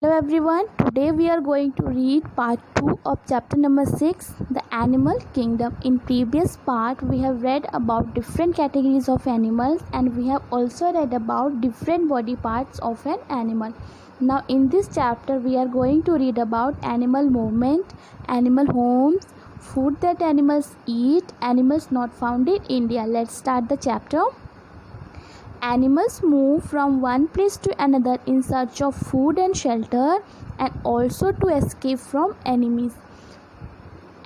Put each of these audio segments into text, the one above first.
Hello everyone, today we are going to read part 2 of chapter number 6, the animal kingdom. In previous part we have read about different categories of animals and we have also read about different body parts of an animal. Now in this chapter we are going to read about animal movement, animal homes, food that animals eat, animals not found in India. Let's start the chapter. Animals move from one place to another in search of food and shelter and also to escape from enemies.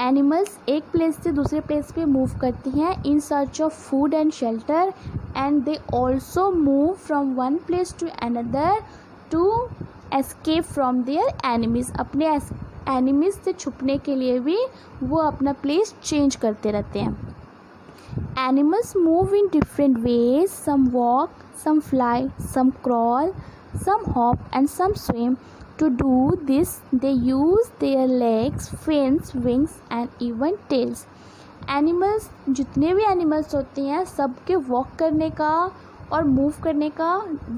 Animals एक place से दूसरे place पे move करती हैं in search of food and shelter and they also move from one place to another to escape from their enemies. अपने enemies से छुपने के लिए भी वो अपना प्लेस चेंज करते रहते हैं. Animals move in different ways. Some walk, some fly, some crawl, some hop and some swim. To do this, they use their legs, fins, wings and even tails. Animals, जितने भी animals होते हैं सबके walk करने का और move करने का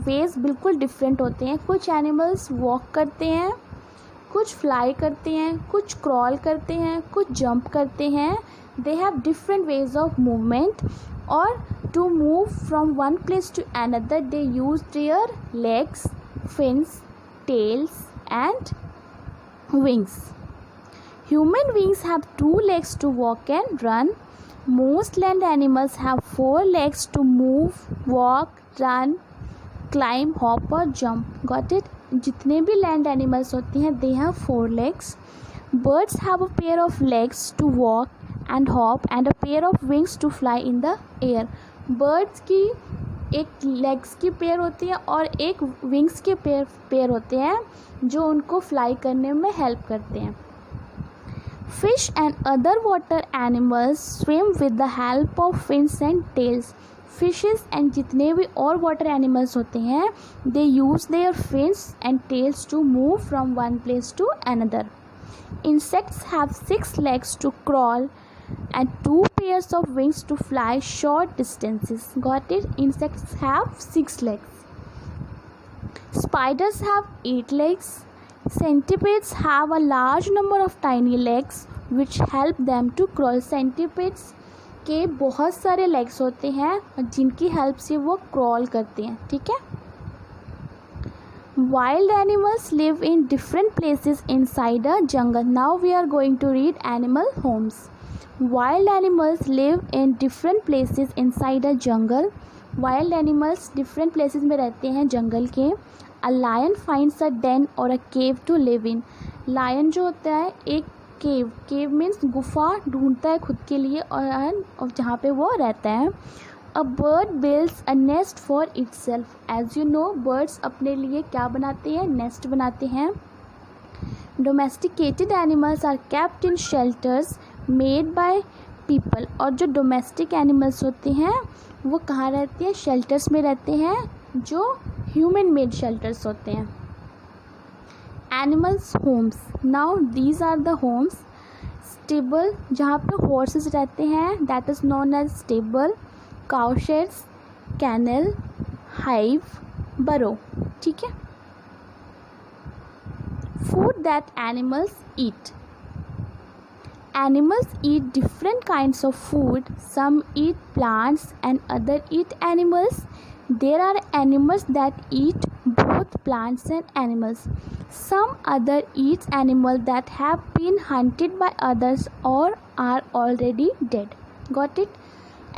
ways बिल्कुल different होते हैं. कुछ animals walk करते हैं, कुछ fly करते हैं, कुछ crawl करते हैं, कुछ jump करते हैं. They have different ways of movement or to move from one place to another they use their legs, fins, tails and wings. Human beings have 2 legs to walk and run. Most land animals have 4 legs to move, walk, run, climb, hop or jump. Got it? जितने भी land animals होती हैं they have 4 legs. Birds have a pair of legs to walk and hop and a pair of wings to fly in the air. Birds की एक legs की pair होती है और एक wings के पेयर होते हैं जो उनको fly करने में help करते हैं. Fish and other water animals swim with the help of fins and tails. Fishes and जितने भी और water animals होते हैं they use their fins and tails to move from one place to another. Insects have 6 legs to crawl and 2 pairs of wings to fly short distances. Got it? Insects have 6 legs. Spiders have 8 legs. Centipedes have a large number of tiny legs which help them to crawl. Centipedes के बहुत सारे legs होते हैं जिनकी help से वो crawl करते हैं. ठीक है. Wild animals live in different places inside a jungle. Now we are going to read animal homes. Wild animals live in different places inside a jungle. Wild animals different places में रहते हैं जंगल के. A lion finds a den or a cave to live in. Lion जो होता है एक cave means गुफा ढूंढता है खुद के लिए और जहाँ पे वो रहता है. A bird builds a nest for itself. As you know, birds अपने लिए क्या बनाते हैं? Nest बनाते हैं. Domesticated animals are kept in shelters made by people. और जो domestic animals होते हैं वो कहाँ रहते हैं? Shelters में रहते हैं जो human made shelters होते हैं. Animals homes. Now these are the homes. Stable जहाँ पे horses रहते हैं that is known as stable. Cow sheds, kennel, hive, burrow. ठीक है. Food that animals eat. Animals eat different kinds of food. Some eat plants and other eat animals. There are animals that eat both plants and animals. Some other eats animals that have been hunted by others or are already dead. Got it?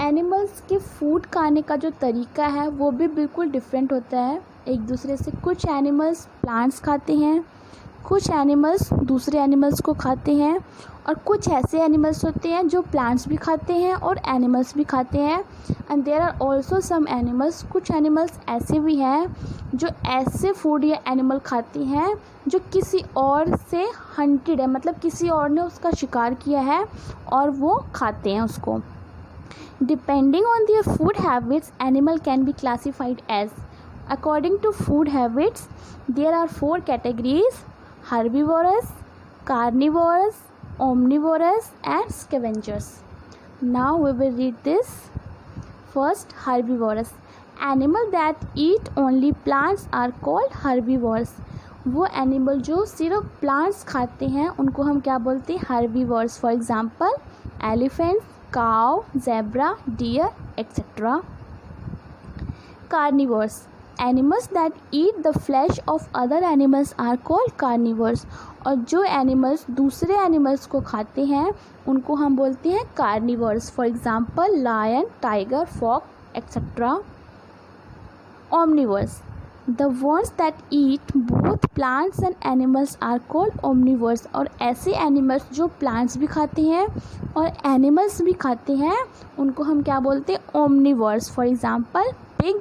Animals के food खाने का जो तरीका है वो भी बिल्कुल different होता है एक दूसरे से. कुछ एनिमल्स प्लांट्स खाते हैं, कुछ एनिमल्स दूसरे एनिमल्स को खाते हैं और कुछ ऐसे एनिमल्स होते हैं जो प्लांट्स भी खाते हैं और एनिमल्स भी खाते हैं. And there are also some animals, कुछ एनिमल्स ऐसे भी हैं जो ऐसे फूड या एनिमल खाते हैं जो किसी और से हंटेड है, मतलब किसी और ने उसका शिकार किया है और वो खाते हैं उसको. Depending on their food habits, animal can be classified as. According to food habits, there are 4 categories: herbivorous, carnivorous, omnivorous and scavengers. Now we will read this. First, herbivorous. Animals that eat only plants are called herbivores. वो animal जो सिर्फ plants खाते हैं उनको हम क्या बोलते हैं, herbivores. For example elephants, cow, zebra, deer etcetera. Carnivores, animals that eat the flesh of other animals are called carnivores. और जो एनिमल्स दूसरे एनिमल्स को खाते हैं उनको हम बोलते हैं carnivores. For example lion, tiger, fox etcetera. Omnivores, the ones that eat both plants and animals are called omnivores. और ऐसे एनिमल्स जो प्लांट्स भी खाते हैं और एनिमल्स भी खाते हैं उनको हम क्या बोलते हैं, Omniverse. For example pig,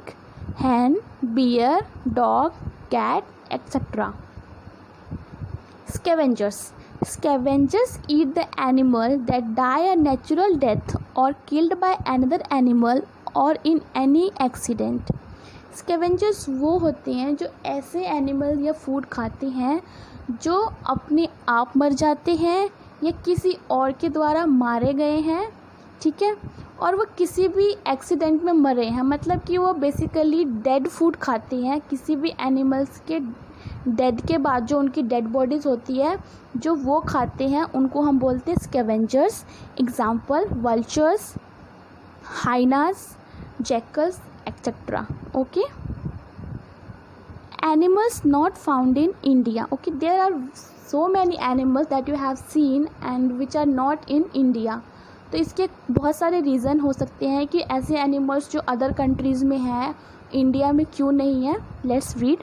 hen, bear, dog, cat etc. Scavengers, scavengers eat the animal that die a natural death or killed by another animal or in any accident. Scavengers वो होते हैं जो ऐसे एनिमल या फूड खाते हैं जो अपने आप मर जाते हैं या किसी और के द्वारा मारे गए हैं, ठीक है, और वो किसी भी एक्सीडेंट में मरे हैं। मतलब कि वो बेसिकली डेड फूड खाते हैं, किसी भी एनिमल्स के डेड के बाद जो उनकी डेड बॉडीज़ होती है जो वो खाते हैं उनको हम बोलते हैं scavengers. Example vultures, hyenas, jackals etcetera. Okay, animals not found in India. Okay, there are so many animals that you have seen and which are not in India. तो इसके बहुत सारे रीज़न हो सकते हैं कि ऐसे एनिमल्स जो अदर कंट्रीज़ में हैं इंडिया में क्यों नहीं है। Let's read,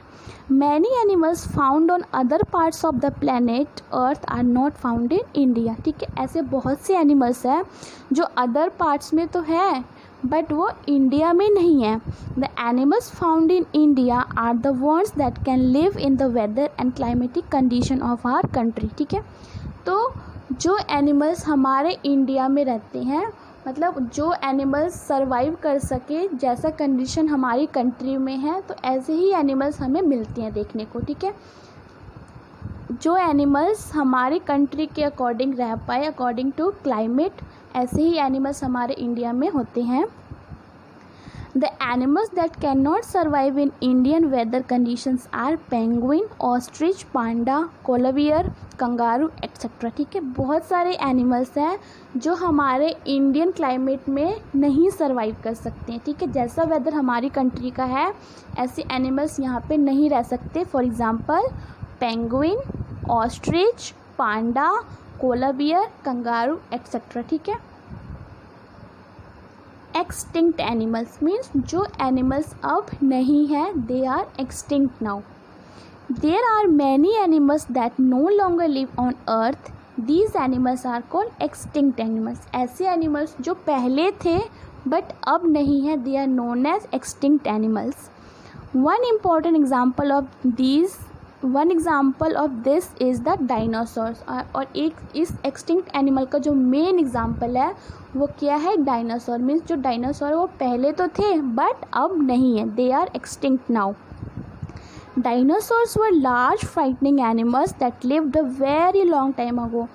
many animals found on other parts of the planet Earth are not found in India. ठीक है, ऐसे बहुत से एनिमल्स हैं जो अदर पार्ट्स में तो है बट वो इंडिया में नहीं है। The animals found in India are the ones that can live in the weather and climatic condition of our country. ठीक है, तो जो एनिमल्स हमारे इंडिया में रहते हैं, मतलब जो एनिमल्स सरवाइव कर सके जैसा कंडीशन हमारी कंट्री में है, तो ऐसे ही एनिमल्स हमें मिलते हैं देखने को। ठीक है, जो एनिमल्स हमारी कंट्री के अकॉर्डिंग रह पाए अकॉर्डिंग टू क्लाइमेट, ऐसे ही एनिमल्स हमारे इंडिया में होते हैं। The animals that can not survive in Indian weather conditions are penguin, ostrich, panda, koala bear, kangaroo etcetera. ठीक है, बहुत सारे एनिमल्स हैं जो हमारे इंडियन क्लाइमेट में नहीं सर्वाइव कर सकते हैं। ठीक है, जैसा वेदर हमारी कंट्री का है ऐसे एनिमल्स यहाँ पे नहीं रह सकते। For example penguin, ostrich, panda, koala bear, kangaroo etcetera. ठीक है, एक्सटिंक्ट एनिमल्स मीन्स जो एनिमल्स अब नहीं है, they are extinct now. There are many animals that no longer live on earth, these animals are called extinct animals. ऐसे animals जो पहले थे बट अब नहीं है, they are known as extinct animals. One important example of this is the dinosaurs. और एक इस एक्सटिंक्ट एनिमल का जो मेन एग्जाम्पल है वो क्या है, डायनासोर। मीन्स जो डायनासोर वो पहले तो थे बट अब नहीं है, they are extinct now. Dinosaurs were large frightening animals that lived a very long time ago.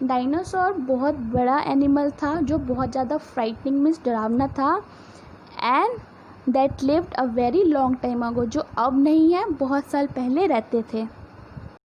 Dinosaur बहुत बड़ा एनिमल था जो बहुत ज़्यादा फ्राइटनिंग मीन्स डरावना था, and that lived a very long time अगो, जो अब नहीं है, बहुत साल पहले रहते थे।